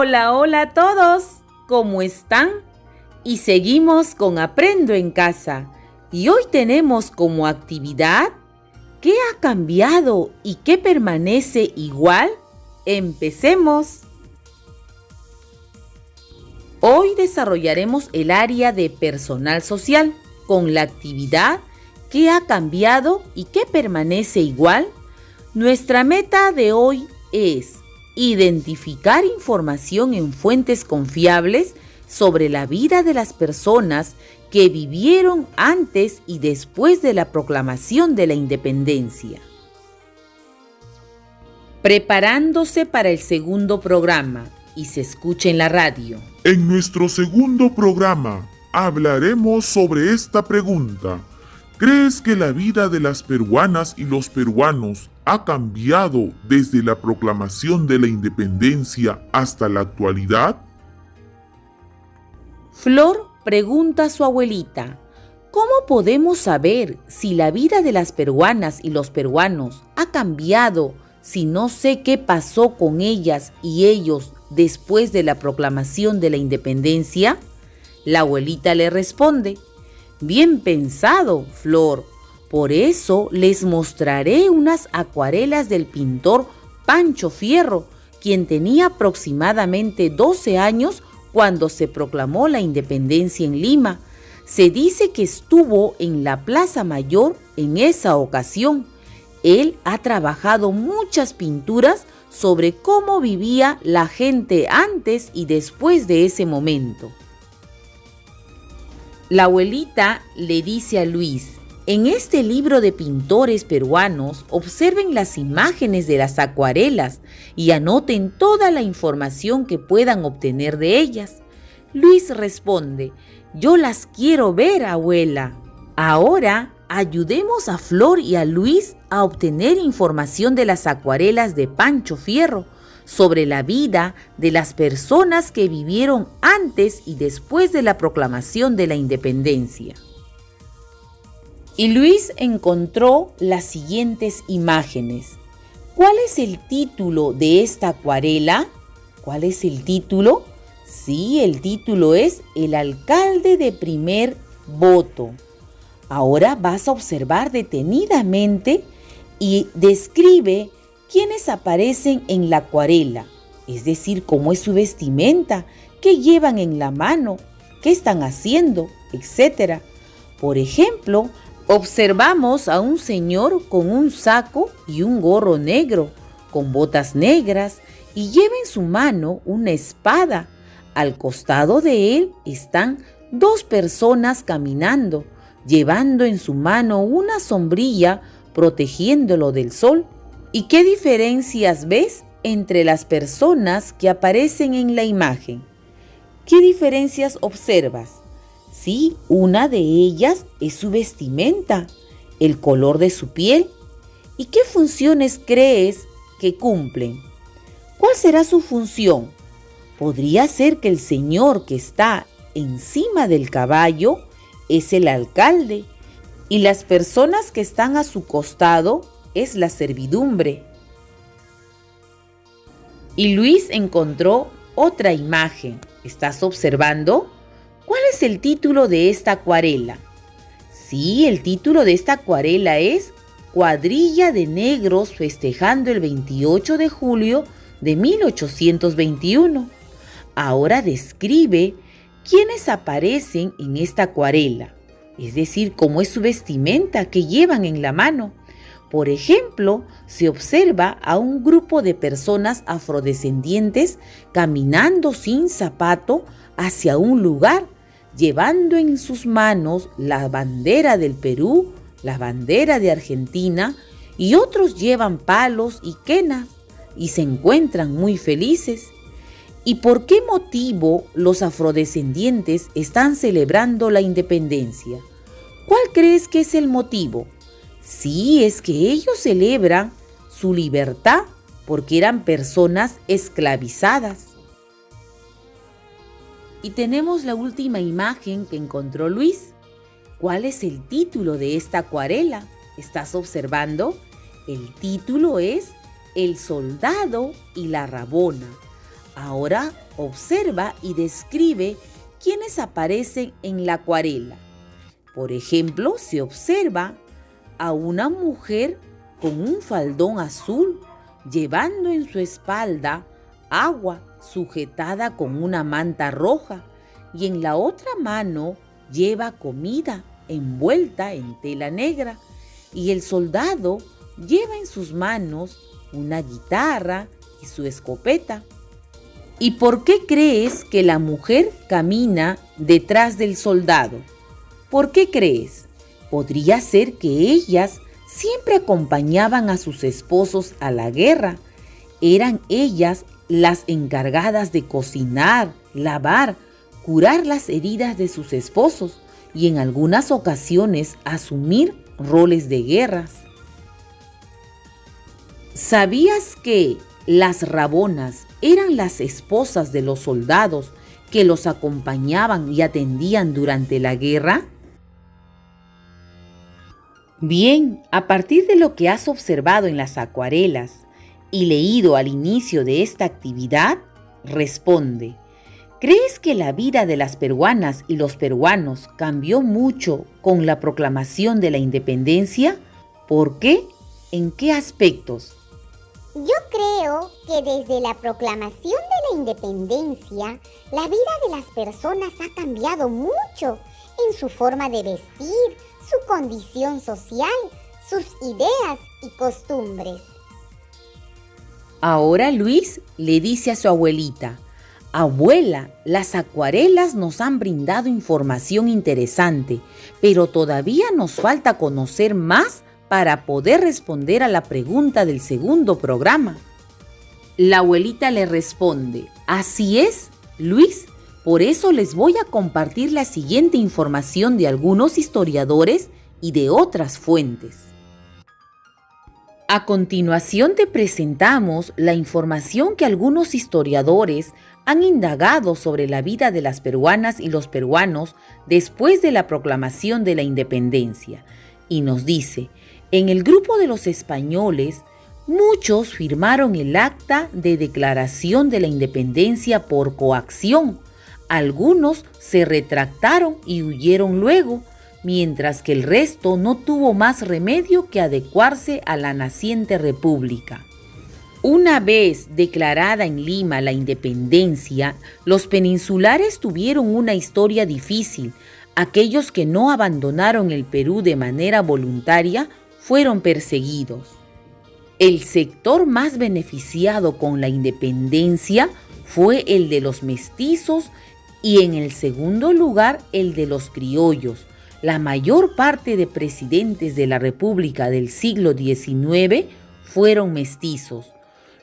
Hola, hola a todos, ¿cómo están? Y seguimos con Aprendo en Casa. Y hoy tenemos como actividad ¿qué ha cambiado y qué permanece igual? Empecemos. Hoy desarrollaremos el área de personal social con la actividad ¿qué ha cambiado y qué permanece igual? Nuestra meta de hoy es identificar información en fuentes confiables sobre la vida de las personas que vivieron antes y después de la proclamación de la independencia. Preparándose para el segundo programa y se escucha en la radio. En nuestro segundo programa hablaremos sobre esta pregunta. ¿Crees que la vida de las peruanas y los peruanos ha cambiado desde la proclamación de la independencia hasta la actualidad? Flor pregunta a su abuelita, ¿cómo podemos saber si la vida de las peruanas y los peruanos ha cambiado si no sé qué pasó con ellas y ellos después de la proclamación de la independencia? La abuelita le responde, bien pensado, Flor. Por eso les mostraré unas acuarelas del pintor Pancho Fierro, quien tenía aproximadamente 12 años cuando se proclamó la independencia en Lima. Se dice que estuvo en la Plaza Mayor en esa ocasión. Él ha trabajado muchas pinturas sobre cómo vivía la gente antes y después de ese momento. La abuelita le dice a Luis, en este libro de pintores peruanos, observen las imágenes de las acuarelas y anoten toda la información que puedan obtener de ellas. Luis responde, yo las quiero ver, abuela. Ahora, ayudemos a Flor y a Luis a obtener información de las acuarelas de Pancho Fierro sobre la vida de las personas que vivieron antes y después de la proclamación de la independencia. Y Luis encontró las siguientes imágenes. ¿Cuál es el título de esta acuarela? ¿Cuál es el título? Sí, el título es El alcalde de primer voto. Ahora vas a observar detenidamente y describe quiénes aparecen en la acuarela, es decir, cómo es su vestimenta, qué llevan en la mano, qué están haciendo, etc. Por ejemplo, observamos a un señor con un saco y un gorro negro, con botas negras y lleva en su mano una espada. Al costado de él están dos personas caminando, llevando en su mano una sombrilla protegiéndolo del sol. ¿Y qué diferencias ves entre las personas que aparecen en la imagen? ¿Qué diferencias observas? Sí, una de ellas es su vestimenta, el color de su piel. ¿Y qué funciones crees que cumplen? ¿Cuál será su función? Podría ser que el señor que está encima del caballo es el alcalde y las personas que están a su costado es la servidumbre. Y Luis encontró otra imagen. ¿Estás observando? ¿Cuál es el título de esta acuarela? Sí, el título de esta acuarela es Cuadrilla de negros festejando el 28 de julio de 1821. Ahora describe quiénes aparecen en esta acuarela, es decir, cómo es su vestimenta que llevan en la mano. Por ejemplo, se observa a un grupo de personas afrodescendientes caminando sin zapato hacia un lugar, llevando en sus manos la bandera del Perú, la bandera de Argentina, y otros llevan palos y quenas y se encuentran muy felices. ¿Y por qué motivo los afrodescendientes están celebrando la independencia? ¿Cuál crees que es el motivo? Sí, es que ellos celebran su libertad porque eran personas esclavizadas. Y tenemos la última imagen que encontró Luis. ¿Cuál es el título de esta acuarela? ¿Estás observando? El título es El soldado y la rabona. Ahora observa y describe quiénes aparecen en la acuarela. Por ejemplo, se observa a una mujer con un faldón azul, llevando en su espalda agua sujetada con una manta roja, y en la otra mano lleva comida envuelta en tela negra, y el soldado lleva en sus manos una guitarra y su escopeta. ¿Y por qué crees que la mujer camina detrás del soldado? ¿Por qué crees? Podría ser que ellas siempre acompañaban a sus esposos a la guerra. Eran ellas las encargadas de cocinar, lavar, curar las heridas de sus esposos y en algunas ocasiones asumir roles de guerras. ¿Sabías que las rabonas eran las esposas de los soldados que los acompañaban y atendían durante la guerra? Bien, a partir de lo que has observado en las acuarelas y leído al inicio de esta actividad, responde: ¿crees que la vida de las peruanas y los peruanos cambió mucho con la proclamación de la independencia? ¿Por qué? ¿En qué aspectos? Yo creo que desde la proclamación de la independencia, la vida de las personas ha cambiado mucho en su forma de vestir, su condición social, sus ideas y costumbres. Ahora Luis le dice a su abuelita: abuela, las acuarelas nos han brindado información interesante, pero todavía nos falta conocer más para poder responder a la pregunta del segundo programa. La abuelita le responde: así es, Luis, por eso les voy a compartir la siguiente información de algunos historiadores y de otras fuentes. A continuación te presentamos la información que algunos historiadores han indagado sobre la vida de las peruanas y los peruanos después de la proclamación de la independencia. Y nos dice: en el grupo de los españoles, muchos firmaron el acta de declaración de la independencia por coacción. Algunos se retractaron y huyeron luego, mientras que el resto no tuvo más remedio que adecuarse a la naciente república. Una vez declarada en Lima la independencia, los peninsulares tuvieron una historia difícil. Aquellos que no abandonaron el Perú de manera voluntaria fueron perseguidos. El sector más beneficiado con la independencia fue el de los mestizos y en el segundo lugar el de los criollos. La mayor parte de presidentes de la República del siglo XIX fueron mestizos.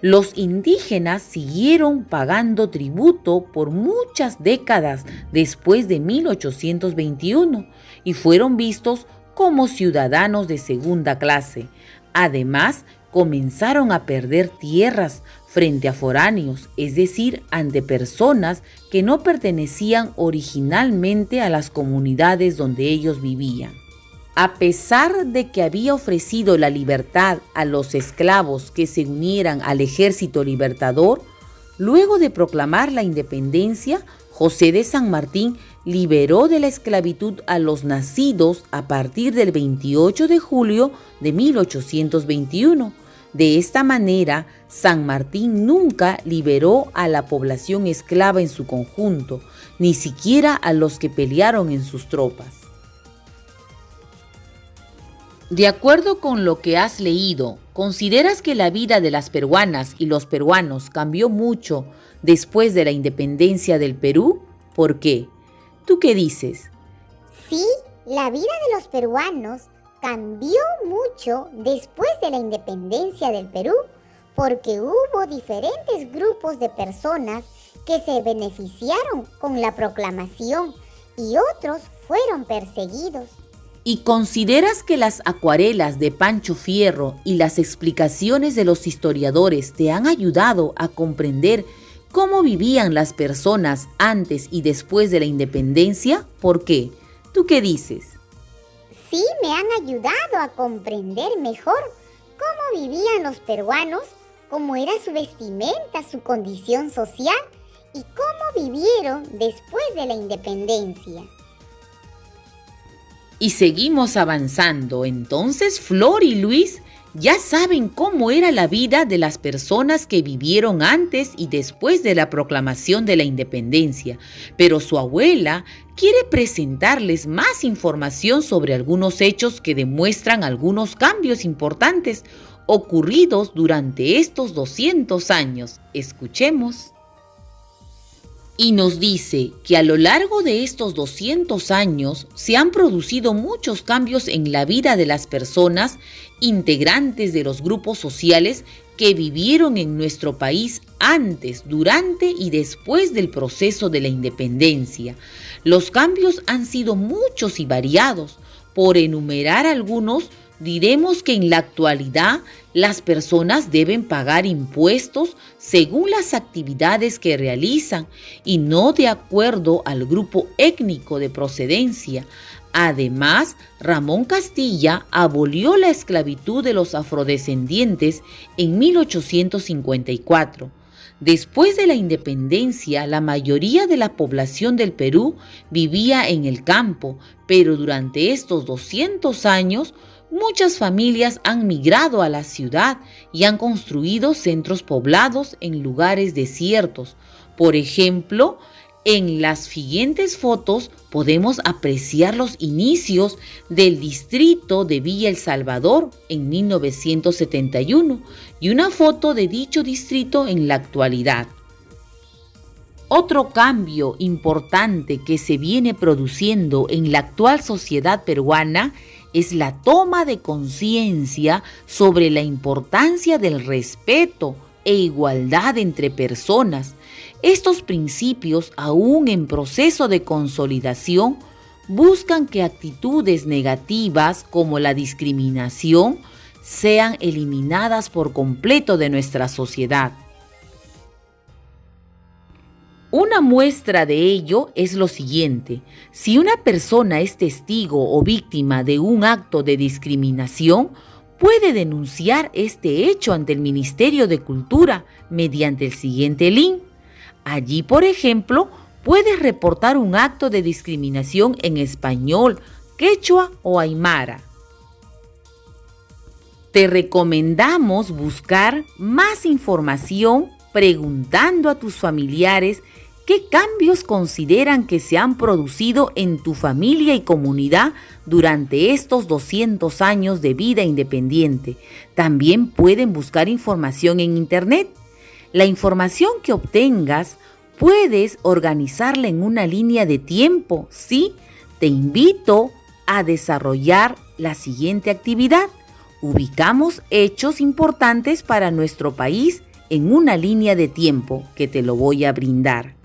Los indígenas siguieron pagando tributo por muchas décadas después de 1821 y fueron vistos como ciudadanos de segunda clase. Además, comenzaron a perder tierras frente a foráneos, es decir, ante personas que no pertenecían originalmente a las comunidades donde ellos vivían. A pesar de que había ofrecido la libertad a los esclavos que se unieran al ejército libertador, luego de proclamar la independencia, José de San Martín liberó de la esclavitud a los nacidos a partir del 28 de julio de 1821. De esta manera, San Martín nunca liberó a la población esclava en su conjunto, ni siquiera a los que pelearon en sus tropas. De acuerdo con lo que has leído, ¿consideras que la vida de las peruanas y los peruanos cambió mucho después de la independencia del Perú? ¿Por qué? ¿Tú qué dices? Sí, la vida de los peruanos cambió mucho después de la independencia del Perú, porque hubo diferentes grupos de personas que se beneficiaron con la proclamación y otros fueron perseguidos. ¿Y consideras que las acuarelas de Pancho Fierro y las explicaciones de los historiadores te han ayudado a comprender cómo vivían las personas antes y después de la independencia? ¿Por qué? ¿Tú qué dices? Sí, me han ayudado a comprender mejor cómo vivían los peruanos cómo era su vestimenta, su condición social y cómo vivieron después de la independencia. Y seguimos avanzando. Entonces Flor y Luis ya saben cómo era la vida de las personas que vivieron antes y después de la proclamación de la independencia, pero su abuela quiere presentarles más información sobre algunos hechos que demuestran algunos cambios importantes ocurridos durante estos 200 años. Escuchemos. Y nos dice que a lo largo de estos 200 años se han producido muchos cambios en la vida de las personas integrantes de los grupos sociales que vivieron en nuestro país antes, durante y después del proceso de la independencia. Los cambios han sido muchos y variados. Por enumerar algunos, diremos que en la actualidad las personas deben pagar impuestos según las actividades que realizan y no de acuerdo al grupo étnico de procedencia. Además, Ramón Castilla abolió la esclavitud de los afrodescendientes en 1854. Después de la independencia, la mayoría de la población del Perú vivía en el campo, pero durante estos 200 años, muchas familias han migrado a la ciudad y han construido centros poblados en lugares desiertos. Por ejemplo, en las siguientes fotos podemos apreciar los inicios del distrito de Villa El Salvador en 1971 y una foto de dicho distrito en la actualidad. Otro cambio importante que se viene produciendo en la actual sociedad peruana es la toma de conciencia sobre la importancia del respeto e igualdad entre personas. Estos principios, aún en proceso de consolidación, buscan que actitudes negativas como la discriminación sean eliminadas por completo de nuestra sociedad. Una muestra de ello es lo siguiente: si una persona es testigo o víctima de un acto de discriminación, puede denunciar este hecho ante el Ministerio de Cultura mediante el siguiente link. Allí, por ejemplo, puedes reportar un acto de discriminación en español, quechua o aymara. Te recomendamos buscar más información preguntando a tus familiares qué cambios consideran que se han producido en tu familia y comunidad durante estos 200 años de vida independiente. También pueden buscar información en Internet. La información que obtengas puedes organizarla en una línea de tiempo. Sí, te invito a desarrollar la siguiente actividad. Ubicamos hechos importantes para nuestro país en una línea de tiempo que te lo voy a brindar.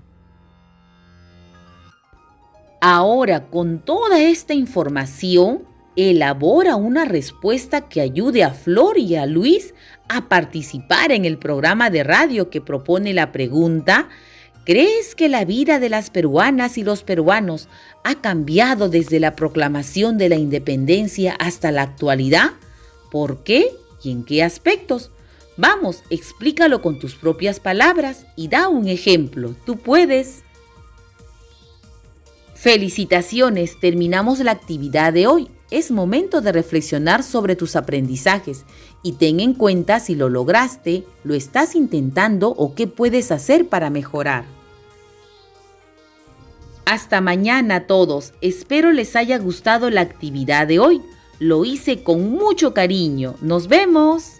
Ahora, con toda esta información, elabora una respuesta que ayude a Flor y a Luis a participar en el programa de radio que propone la pregunta: ¿crees que la vida de las peruanas y los peruanos ha cambiado desde la proclamación de la independencia hasta la actualidad? ¿Por qué y en qué aspectos? Vamos, explícalo con tus propias palabras y da un ejemplo. Tú puedes. Felicitaciones, terminamos la actividad de hoy. Es momento de reflexionar sobre tus aprendizajes y ten en cuenta si lo lograste, lo estás intentando o qué puedes hacer para mejorar. Hasta mañana a todos. Espero les haya gustado la actividad de hoy. Lo hice con mucho cariño. ¡Nos vemos!